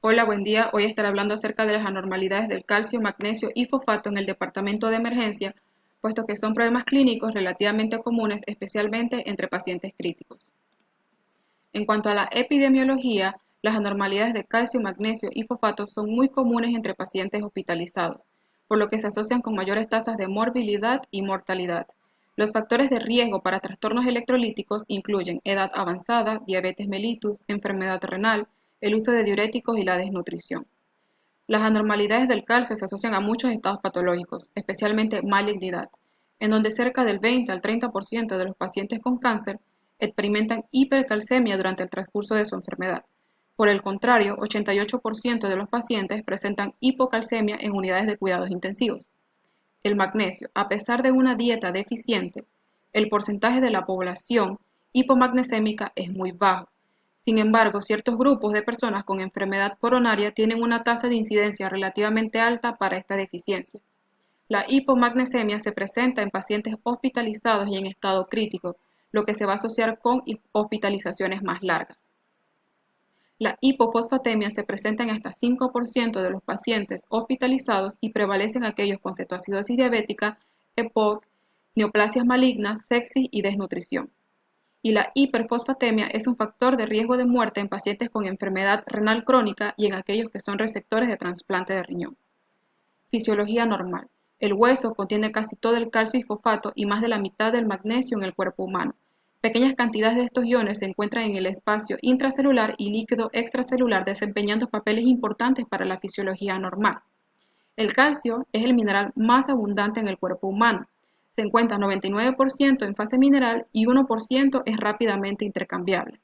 Hola, buen día. Hoy estaré hablando acerca de las anormalidades del calcio, magnesio y fosfato en el departamento de emergencia, puesto que son problemas clínicos relativamente comunes, especialmente entre pacientes críticos. En cuanto a la epidemiología, las anormalidades de calcio, magnesio y fosfato son muy comunes entre pacientes hospitalizados, por lo que se asocian con mayores tasas de morbilidad y mortalidad. Los factores de riesgo para trastornos electrolíticos incluyen edad avanzada, diabetes mellitus, enfermedad renal, el uso de diuréticos y la desnutrición. Las anormalidades del calcio se asocian a muchos estados patológicos, especialmente malignidad, en donde cerca del 20 al 30% de los pacientes con cáncer experimentan hipercalcemia durante el transcurso de su enfermedad. Por el contrario, 88% de los pacientes presentan hipocalcemia en unidades de cuidados intensivos. El magnesio, a pesar de una dieta deficiente, el porcentaje de la población hipomagnesémica es muy bajo. Sin embargo, ciertos grupos de personas con enfermedad coronaria tienen una tasa de incidencia relativamente alta para esta deficiencia. La hipomagnesemia se presenta en pacientes hospitalizados y en estado crítico, lo que se va a asociar con hospitalizaciones más largas. La hipofosfatemia se presenta en hasta 5% de los pacientes hospitalizados y prevalecen aquellos con cetoacidosis diabética, EPOC, neoplasias malignas, sepsis y desnutrición. Y la hiperfosfatemia es un factor de riesgo de muerte en pacientes con enfermedad renal crónica y en aquellos que son receptores de trasplante de riñón. Fisiología normal. El hueso contiene casi todo el calcio y fosfato y más de la mitad del magnesio en el cuerpo humano. Pequeñas cantidades de estos iones se encuentran en el espacio intracelular y líquido extracelular, desempeñando papeles importantes para la fisiología normal. El calcio es el mineral más abundante en el cuerpo humano. Se encuentra 99% en fase mineral y 1% es rápidamente intercambiable.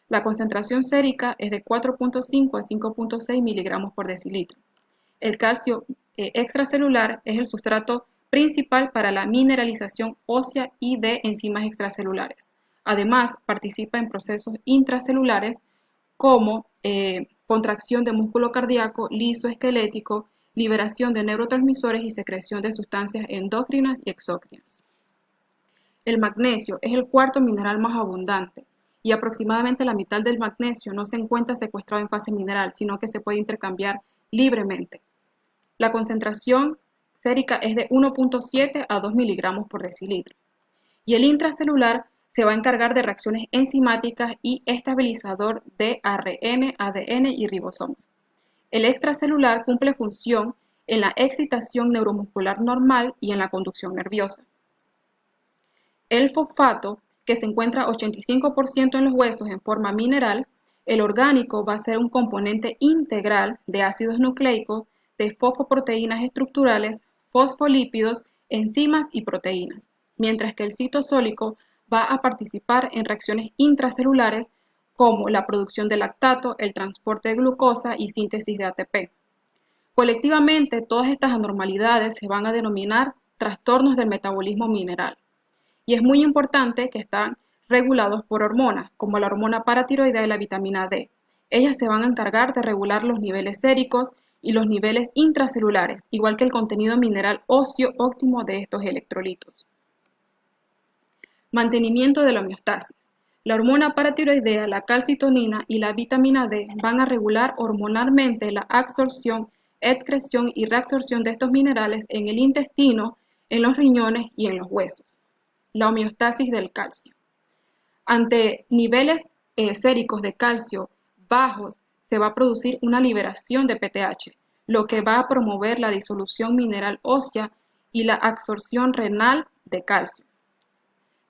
La concentración sérica es de 4.5 a 5.6 miligramos por decilitro. El calcio extracelular es el sustrato principal para la mineralización ósea y de enzimas extracelulares. Además, participa en procesos intracelulares como contracción de músculo cardíaco, liso esquelético, liberación de neurotransmisores y secreción de sustancias endócrinas y exócrinas. El magnesio es el cuarto mineral más abundante y aproximadamente la mitad del magnesio no se encuentra secuestrado en fase mineral, sino que se puede intercambiar libremente. La concentración sérica es de 1.7 a 2 miligramos por decilitro. Y el intracelular se va a encargar de reacciones enzimáticas y estabilizador de ARN, ADN y ribosomas. El extracelular cumple función en la excitación neuromuscular normal y en la conducción nerviosa. El fosfato, que se encuentra 85% en los huesos en forma mineral, el orgánico va a ser un componente integral de ácidos nucleicos, de fosfoproteínas estructurales, fosfolípidos, enzimas y proteínas, mientras que el citosólico va a participar en reacciones intracelulares como la producción de lactato, el transporte de glucosa y síntesis de ATP. Colectivamente, todas estas anormalidades se van a denominar trastornos del metabolismo mineral. Y es muy importante que están regulados por hormonas, como la hormona paratiroidea y la vitamina D. Ellas se van a encargar de regular los niveles séricos y los niveles intracelulares, igual que el contenido mineral óseo óptimo de estos electrolitos. Mantenimiento de la homeostasis. La hormona paratiroidea, la calcitonina y la vitamina D van a regular hormonalmente la absorción, excreción y reabsorción de estos minerales en el intestino, en los riñones y en los huesos. La homeostasis del calcio. Ante niveles séricos de calcio bajos, se va a producir una liberación de PTH, lo que va a promover la disolución mineral ósea y la absorción renal de calcio.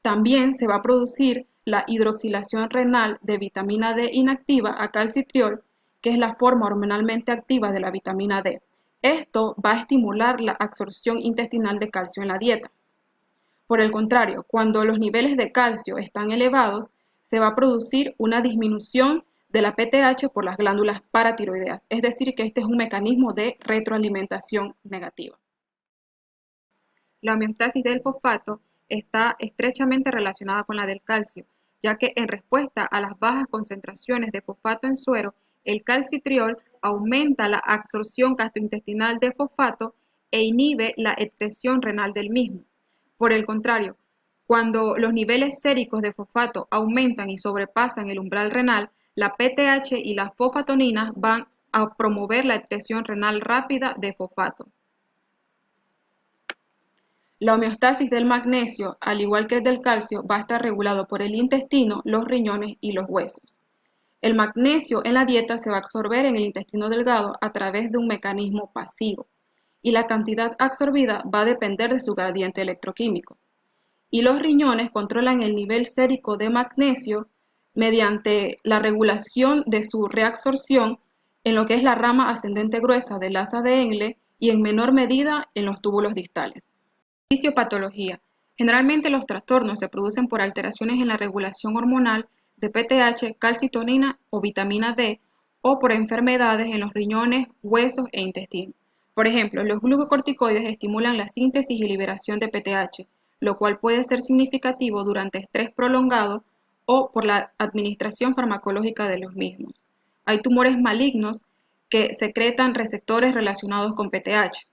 También se va a producir la hidroxilación renal de vitamina D inactiva a calcitriol, que es la forma hormonalmente activa de la vitamina D. Esto va a estimular la absorción intestinal de calcio en la dieta. Por el contrario, cuando los niveles de calcio están elevados, se va a producir una disminución de la PTH por las glándulas paratiroideas, es decir, que este es un mecanismo de retroalimentación negativa. La homeostasis del fosfato está estrechamente relacionada con la del calcio, ya que en respuesta a las bajas concentraciones de fosfato en suero, el calcitriol aumenta la absorción gastrointestinal de fosfato e inhibe la excreción renal del mismo. Por el contrario, cuando los niveles séricos de fosfato aumentan y sobrepasan el umbral renal, la PTH y las fosfatoninas van a promover la excreción renal rápida de fosfato. La homeostasis del magnesio, al igual que el del calcio, va a estar regulado por el intestino, los riñones y los huesos. El magnesio en la dieta se va a absorber en el intestino delgado a través de un mecanismo pasivo, y la cantidad absorbida va a depender de su gradiente electroquímico. Y los riñones controlan el nivel sérico de magnesio mediante la regulación de su reabsorción en lo que es la rama ascendente gruesa del asa de Henle y en menor medida en los túbulos distales. Fisiopatología. Generalmente los trastornos se producen por alteraciones en la regulación hormonal de PTH, calcitonina o vitamina D o por enfermedades en los riñones, huesos e intestino. Por ejemplo, los glucocorticoides estimulan la síntesis y liberación de PTH, lo cual puede ser significativo durante estrés prolongado o por la administración farmacológica de los mismos. Hay tumores malignos que secretan receptores relacionados con PTH.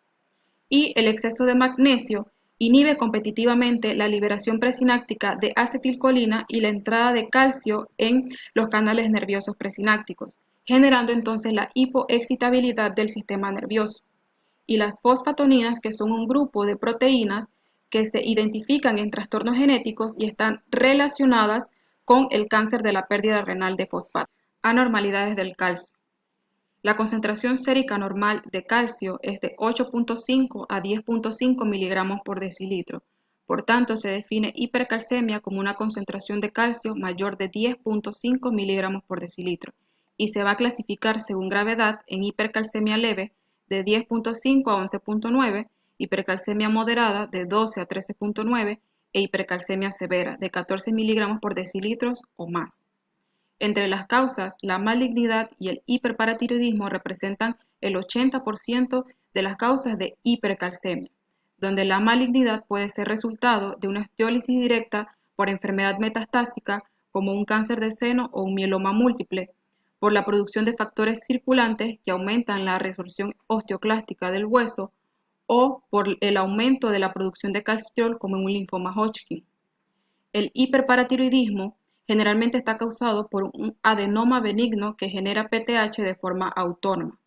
Y el exceso de magnesio inhibe competitivamente la liberación presináptica de acetilcolina y la entrada de calcio en los canales nerviosos presinápticos, generando entonces la hipoexcitabilidad del sistema nervioso. Y las fosfatoninas, que son un grupo de proteínas que se identifican en trastornos genéticos y están relacionadas con el cáncer de la pérdida renal de fosfato. Anormalidades del calcio. La concentración sérica normal de calcio es de 8.5 a 10.5 miligramos por decilitro. Por tanto, se define hipercalcemia como una concentración de calcio mayor de 10.5 miligramos por decilitro y se va a clasificar según gravedad en hipercalcemia leve de 10.5 a 11.9, hipercalcemia moderada de 12 a 13.9 e hipercalcemia severa de 14 miligramos por decilitro o más. Entre las causas, la malignidad y el hiperparatiroidismo representan el 80% de las causas de hipercalcemia, donde la malignidad puede ser resultado de una osteólisis directa por enfermedad metastásica como un cáncer de seno o un mieloma múltiple, por la producción de factores circulantes que aumentan la resorción osteoclástica del hueso o por el aumento de la producción de calcitrol como en un linfoma Hodgkin. El hiperparatiroidismo generalmente está causado por un adenoma benigno que genera PTH de forma autónoma.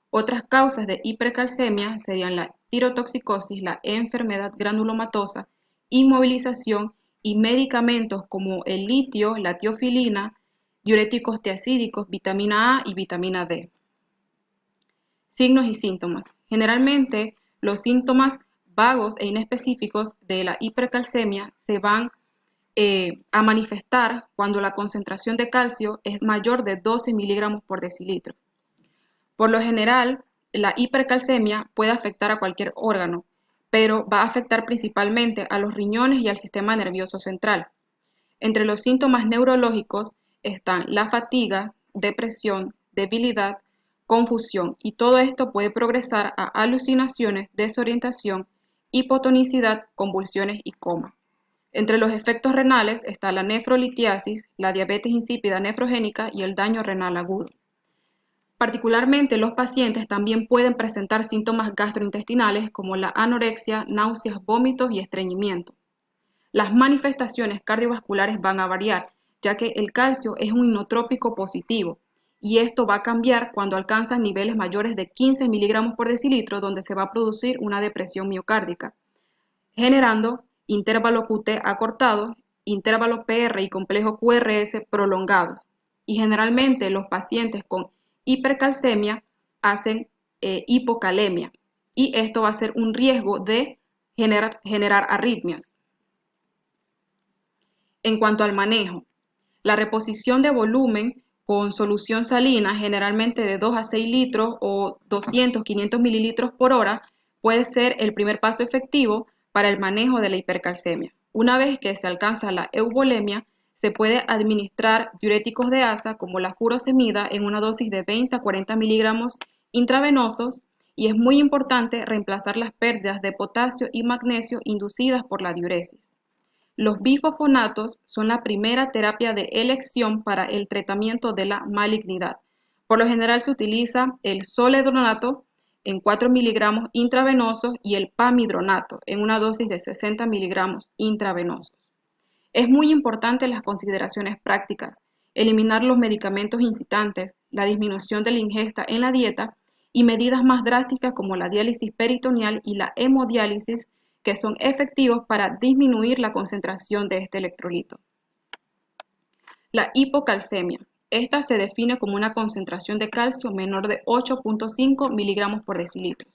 Otras causas de hipercalcemia serían la tirotoxicosis, la enfermedad granulomatosa, inmovilización y medicamentos como el litio, la tiofilina, diuréticos tiacídicos, vitamina A y vitamina D. Signos y síntomas. Generalmente los síntomas vagos e inespecíficos de la hipercalcemia se van a manifestar cuando la concentración de calcio es mayor de 12 miligramos por decilitro. Por lo general, la hipercalcemia puede afectar a cualquier órgano, pero va a afectar principalmente a los riñones y al sistema nervioso central. Entre los síntomas neurológicos están la fatiga, depresión, debilidad, confusión, y todo esto puede progresar a alucinaciones, desorientación, hipotonicidad, convulsiones y coma. Entre los efectos renales está la nefrolitiasis, la diabetes insípida nefrogénica y el daño renal agudo. Particularmente los pacientes también pueden presentar síntomas gastrointestinales como la anorexia, náuseas, vómitos y estreñimiento. Las manifestaciones cardiovasculares van a variar, ya que el calcio es un inotrópico positivo y esto va a cambiar cuando alcanzan niveles mayores de 15 miligramos por decilitro, donde se va a producir una depresión miocárdica, generando intervalo QT acortado, intervalo PR y complejo QRS prolongados. Y generalmente los pacientes con hipercalcemia hacen hipocalemia y esto va a ser un riesgo de generar arritmias. En cuanto al manejo, la reposición de volumen con solución salina, generalmente de 2 a 6 litros o 200-500 mililitros por hora, puede ser el primer paso efectivo para el manejo de la hipercalcemia. Una vez que se alcanza la euvolemia, se puede administrar diuréticos de asa como la furosemida en una dosis de 20 a 40 miligramos intravenosos y es muy importante reemplazar las pérdidas de potasio y magnesio inducidas por la diuresis. Los bifosfonatos son la primera terapia de elección para el tratamiento de la malignidad. Por lo general se utiliza el zoledronato en 4 miligramos intravenosos y el pamidronato en una dosis de 60 miligramos intravenosos. Es muy importante las consideraciones prácticas, eliminar los medicamentos incitantes, la disminución de la ingesta en la dieta y medidas más drásticas como la diálisis peritoneal y la hemodiálisis, que son efectivos para disminuir la concentración de este electrolito. La hipocalcemia. Esta se define como una concentración de calcio menor de 8.5 miligramos por decilitro.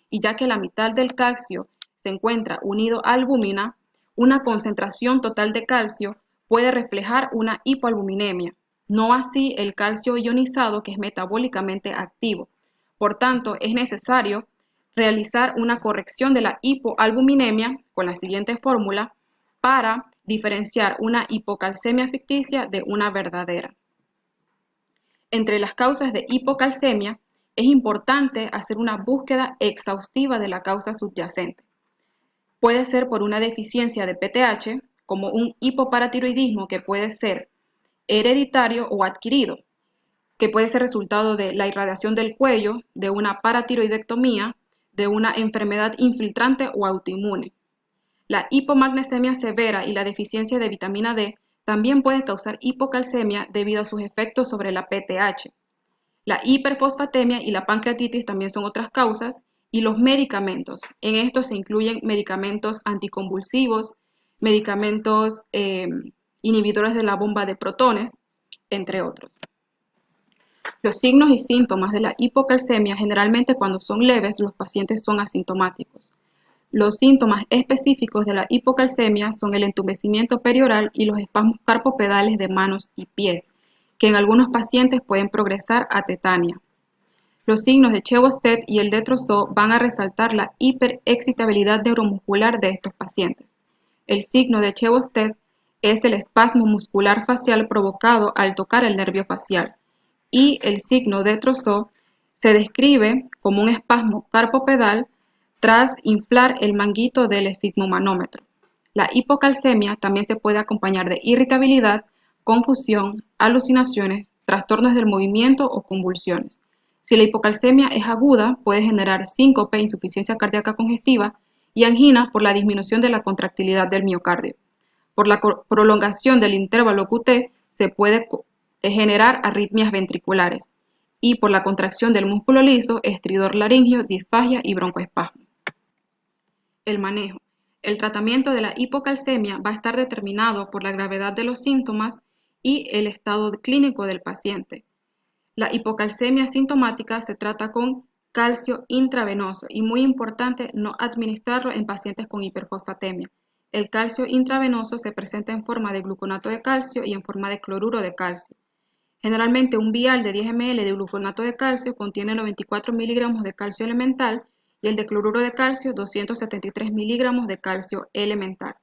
Y ya que la mitad del calcio se encuentra unido a albúmina, una concentración total de calcio puede reflejar una hipoalbuminemia, no así el calcio ionizado, que es metabólicamente activo. Por tanto, es necesario realizar una corrección de la hipoalbuminemia con la siguiente fórmula para diferenciar una hipocalcemia ficticia de una verdadera. Entre las causas de hipocalcemia, es importante hacer una búsqueda exhaustiva de la causa subyacente. Puede ser por una deficiencia de PTH, como un hipoparatiroidismo que puede ser hereditario o adquirido, que puede ser resultado de la irradiación del cuello, de una paratiroidectomía, de una enfermedad infiltrante o autoinmune. La hipomagnesemia severa y la deficiencia de vitamina D también pueden causar hipocalcemia debido a sus efectos sobre la PTH. La hiperfosfatemia y la pancreatitis también son otras causas, y los medicamentos. En estos se incluyen medicamentos anticonvulsivos, medicamentos inhibidores de la bomba de protones, entre otros. Los signos y síntomas de la hipocalcemia, generalmente cuando son leves, los pacientes son asintomáticos. Los síntomas específicos de la hipocalcemia son el entumecimiento perioral y los espasmos carpopedales de manos y pies, que en algunos pacientes pueden progresar a tetania. Los signos de Chebosted y el de Trousseau van a resaltar la hiperexcitabilidad neuromuscular de estos pacientes. El signo de Chebosted es el espasmo muscular facial provocado al tocar el nervio facial, y el signo de Trousseau se describe como un espasmo carpopedal tras inflar el manguito del esfigmomanómetro. La hipocalcemia también se puede acompañar de irritabilidad, confusión, alucinaciones, trastornos del movimiento o convulsiones. Si la hipocalcemia es aguda, puede generar síncope, insuficiencia cardíaca congestiva y angina por la disminución de la contractilidad del miocardio. Por la prolongación del intervalo QT se puede generar arritmias ventriculares, y por la contracción del músculo liso, estridor laringio, disfagia y broncoespasmo. El manejo. El tratamiento de la hipocalcemia va a estar determinado por la gravedad de los síntomas y el estado clínico del paciente. La hipocalcemia sintomática se trata con calcio intravenoso y, muy importante, no administrarlo en pacientes con hiperfosfatemia. El calcio intravenoso se presenta en forma de gluconato de calcio y en forma de cloruro de calcio. Generalmente un vial de 10 ml de gluconato de calcio contiene 94 miligramos de calcio elemental y el de cloruro de calcio 273 miligramos de calcio elemental.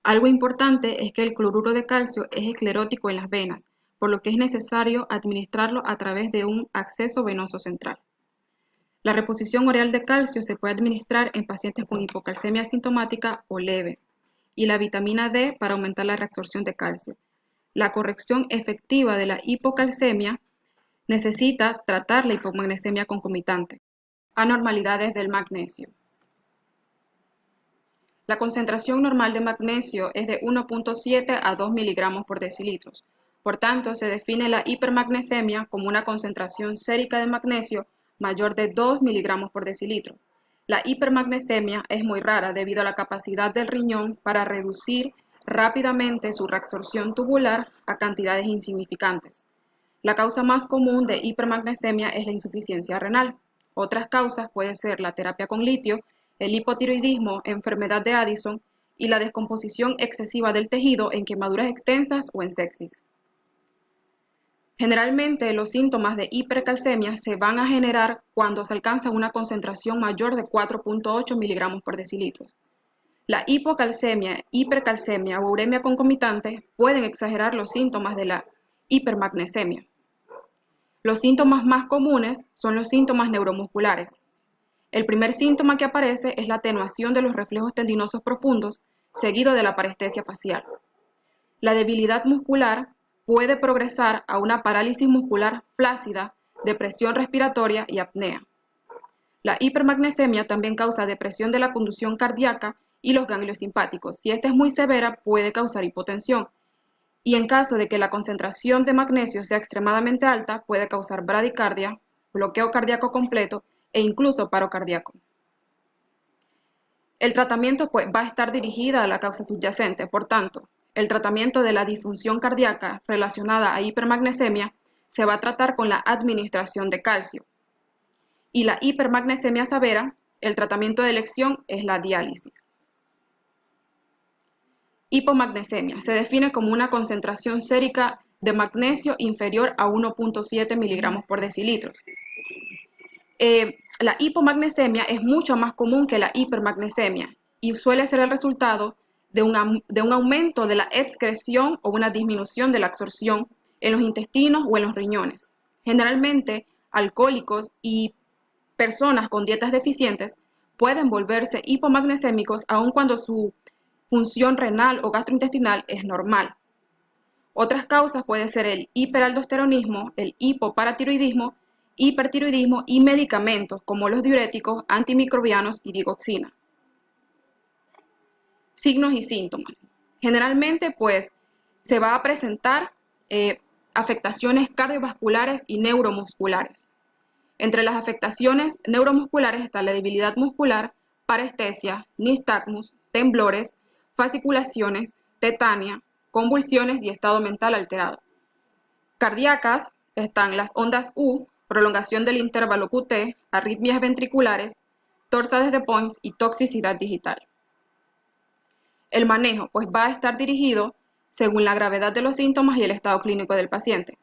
Algo importante es que el cloruro de calcio es esclerótico en las venas, por lo que es necesario administrarlo a través de un acceso venoso central. La reposición oral de calcio se puede administrar en pacientes con hipocalcemia asintomática o leve, y la vitamina D para aumentar la reabsorción de calcio. La corrección efectiva de la hipocalcemia necesita tratar la hipomagnesemia concomitante. Anormalidades del magnesio. La concentración normal de magnesio es de 1.7 a 2 miligramos por decilitro. Por tanto, se define la hipermagnesemia como una concentración sérica de magnesio mayor de 2 miligramos por decilitro. La hipermagnesemia es muy rara debido a la capacidad del riñón para reducir rápidamente su reabsorción tubular a cantidades insignificantes. La causa más común de hipermagnesemia es la insuficiencia renal. Otras causas pueden ser la terapia con litio, el hipotiroidismo, enfermedad de Addison y la descomposición excesiva del tejido en quemaduras extensas o en sepsis. Generalmente los síntomas de hipercalcemia se van a generar cuando se alcanza una concentración mayor de 4.8 miligramos por decilitro. La hipocalcemia, hipercalcemia o uremia concomitante pueden exagerar los síntomas de la hipermagnesemia. Los síntomas más comunes son los síntomas neuromusculares. El primer síntoma que aparece es la atenuación de los reflejos tendinosos profundos, seguido de la parestesia facial. La debilidad muscular puede progresar a una parálisis muscular flácida, depresión respiratoria y apnea. La hipermagnesemia también causa depresión de la conducción cardíaca y los ganglios simpáticos. Si esta es muy severa, puede causar hipotensión. y en caso de que la concentración de magnesio sea extremadamente alta, puede causar bradicardia, bloqueo cardíaco completo e incluso paro cardíaco. El tratamiento va a estar dirigido a la causa subyacente, por tanto, el tratamiento de la disfunción cardíaca relacionada a hipermagnesemia se va a tratar con la administración de calcio. Y la hipermagnesemia severa, el tratamiento de elección es la diálisis. Hipomagnesemia se define como una concentración sérica de magnesio inferior a 1.7 miligramos por decilitro. La hipomagnesemia es mucho más común que la hipermagnesemia y suele ser el resultado de un aumento de la excreción o una disminución de la absorción en los intestinos o en los riñones. Generalmente, alcohólicos y personas con dietas deficientes pueden volverse hipomagnesémicos aun cuando su función renal o gastrointestinal es normal. Otras causas pueden ser el hiperaldosteronismo, el hipoparatiroidismo, hipertiroidismo y medicamentos como los diuréticos, antimicrobianos y digoxina. Signos y síntomas. Generalmente, se va a presentar afectaciones cardiovasculares y neuromusculares. Entre las afectaciones neuromusculares está la debilidad muscular, parestesia, nistagmus, temblores, fasciculaciones, tetania, convulsiones y estado mental alterado. Cardíacas están las ondas U, prolongación del intervalo QT, arritmias ventriculares, torsades de Points y toxicidad digital. El manejo va a estar dirigido según la gravedad de los síntomas y el estado clínico del paciente.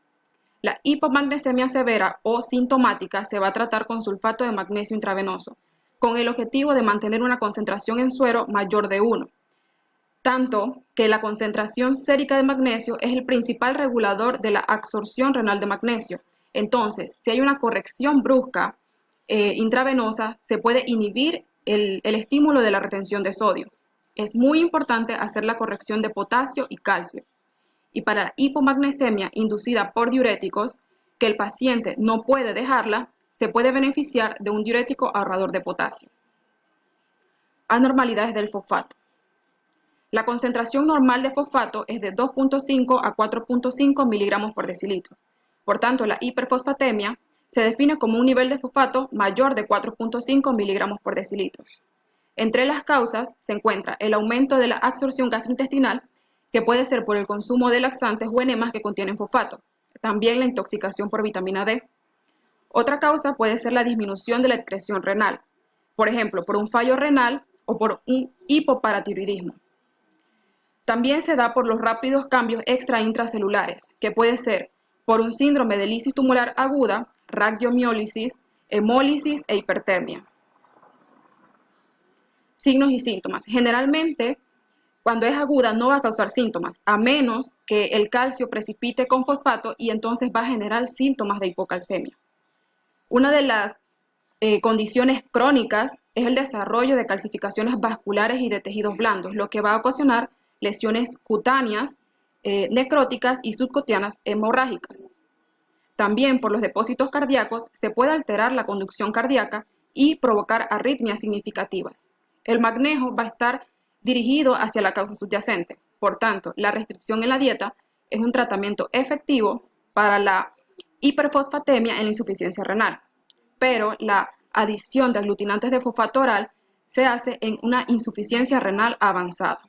La hipomagnesemia severa o sintomática se va a tratar con sulfato de magnesio intravenoso, con el objetivo de mantener una concentración en suero mayor de 1, tanto que la concentración sérica de magnesio es el principal regulador de la absorción renal de magnesio. Entonces, si hay una corrección brusca intravenosa, se puede inhibir el estímulo de la retención de sodio. Es muy importante hacer la corrección de potasio y calcio. Y para la hipomagnesemia inducida por diuréticos, que el paciente no puede dejarla, se puede beneficiar de un diurético ahorrador de potasio. Anormalidades del fosfato. La concentración normal de fosfato es de 2.5 a 4.5 miligramos por decilitro. Por tanto, la hiperfosfatemia se define como un nivel de fosfato mayor de 4.5 miligramos por decilitro. Entre las causas se encuentra el aumento de la absorción gastrointestinal, que puede ser por el consumo de laxantes o enemas que contienen fosfato. También la intoxicación por vitamina D. Otra causa puede ser la disminución de la excreción renal, por ejemplo, por un fallo renal o por un hipoparatiroidismo. También se da por los rápidos cambios extraintracelulares, que puede ser por un síndrome de lisis tumoral aguda, radiomiólisis, hemólisis e hipertermia. Signos y síntomas. Generalmente, cuando es aguda no va a causar síntomas, a menos que el calcio precipite con fosfato y entonces va a generar síntomas de hipocalcemia. Una de las condiciones crónicas es el desarrollo de calcificaciones vasculares y de tejidos blandos, lo que va a ocasionar lesiones cutáneas, necróticas y subcutaneas hemorrágicas. También por los depósitos cardíacos se puede alterar la conducción cardíaca y provocar arritmias significativas. El manejo va a estar dirigido hacia la causa subyacente. Por tanto, la restricción en la dieta es un tratamiento efectivo para la hiperfosfatemia en la insuficiencia renal, pero la adición de aglutinantes de fosfato oral se hace en una insuficiencia renal avanzada.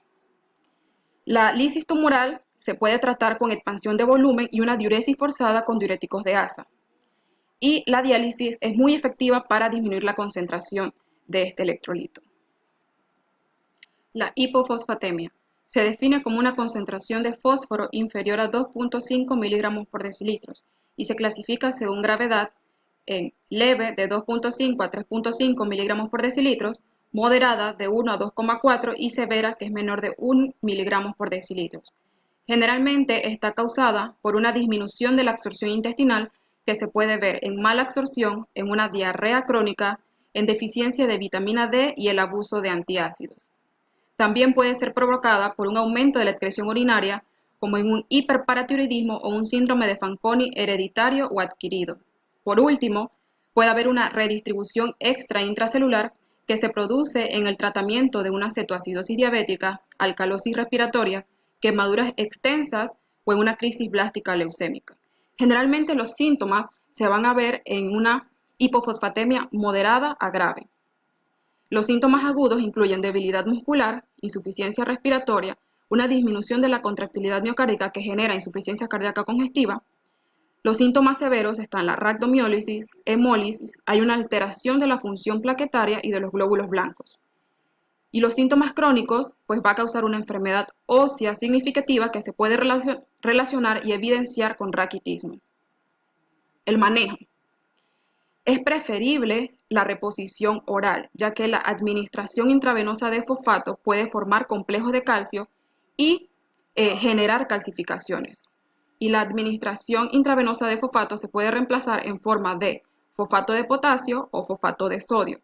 La lisis tumoral se puede tratar con expansión de volumen y una diuresis forzada con diuréticos de asa. Y la diálisis es muy efectiva para disminuir la concentración de este electrolito. La hipofosfatemia se define como una concentración de fósforo inferior a 2.5 miligramos por decilitro y se clasifica según gravedad en leve de 2.5 a 3.5 miligramos por decilitro, moderada de 1 a 2,4 y severa que es menor de 1 miligramos por decilitro. Generalmente está causada por una disminución de la absorción intestinal que se puede ver en mala absorción, en una diarrea crónica, en deficiencia de vitamina D y el abuso de antiácidos. También puede ser provocada por un aumento de la excreción urinaria, como en un hiperparatiroidismo o un síndrome de Fanconi hereditario o adquirido. Por último, puede haber una redistribución extra intracelular que se produce en el tratamiento de una cetoacidosis diabética, alcalosis respiratoria, quemaduras extensas o en una crisis blástica leucémica. Generalmente los síntomas se van a ver en una hipofosfatemia moderada a grave. Los síntomas agudos incluyen debilidad muscular, insuficiencia respiratoria, una disminución de la contractilidad miocárdica que genera insuficiencia cardíaca congestiva. Los síntomas severos están la rhabdomiólisis, hemólisis, hay una alteración de la función plaquetaria y de los glóbulos blancos. Y los síntomas crónicos, pues va a causar una enfermedad ósea significativa que se puede relacionar y evidenciar con raquitismo. El manejo. Es preferible la reposición oral, ya que la administración intravenosa de fosfato puede formar complejos de calcio y generar calcificaciones. Y la administración intravenosa de fosfato se puede reemplazar en forma de fosfato de potasio o fosfato de sodio.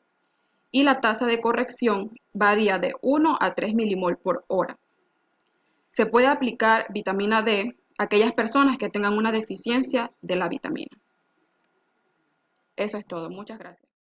Y la tasa de corrección varía de 1 a 3 milimol por hora. Se puede aplicar vitamina D a aquellas personas que tengan una deficiencia de la vitamina. Eso es todo. Muchas gracias.